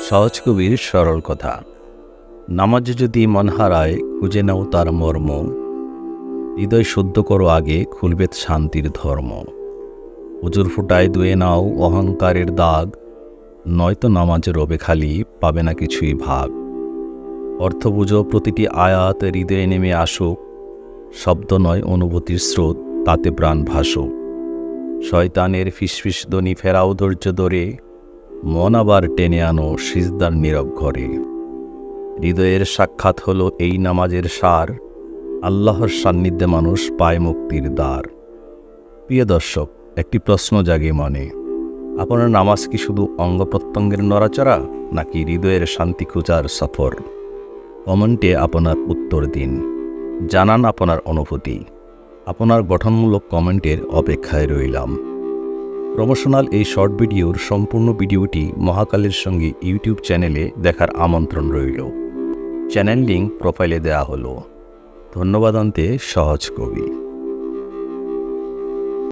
সহজ কবির সরল কথা। নামাজে যদি মন হারায়, খুঁজে নাও তার মর্ম। হৃদয় শুদ্ধ করো, আগে খুলবে শান্তির ধর্ম। হুজুর ফুটায় ধুয়ে নাও অহংকারের দাগ, নয়তো নামাজে রবে খালি, পাবে না কিছুই ভাগ। অর্থ বুঝো, প্রতিটি আয়াত হৃদয়ে নেমে আসুক, শব্দ নয় অনুভূতির স্রোত, তাতে প্রাণ ভাসুক। শয়তানের ফিসফিস ধ্বনি ফেরাও ধৈর্য ধরে, মন আবার টেনে আনো সিজদার নীরব ঘরে। হৃদয়ের সাক্ষাৎ হলো এই নামাজের সার, আল্লাহর সান্নিধ্যে মানুষ পায় মুক্তির দ্বার। প্রিয় দর্শক, একটি প্রশ্ন জাগে মনে, আপনার নামাজ কি শুধু অঙ্গ প্রত্যঙ্গের নড়াচড়া, নাকি হৃদয়ের শান্তি খোঁজার সফর? কমেন্টে আপনার উত্তর দিন, জানান আপনার অনুভূতি। আপনার গঠনমূলক কমেন্টের অপেক্ষায় রইলাম। প্রমোশনাল এই শর্ট ভিডিওর সম্পূর্ণ ভিডিওটি মহাকালের সঙ্গে ইউটিউব চ্যানেলে দেখার আমন্ত্রণ রইল। চ্যানেল লিঙ্ক প্রোফাইলে দেওয়া হলো। ধন্যবাদ অন্তে সহজ কবি।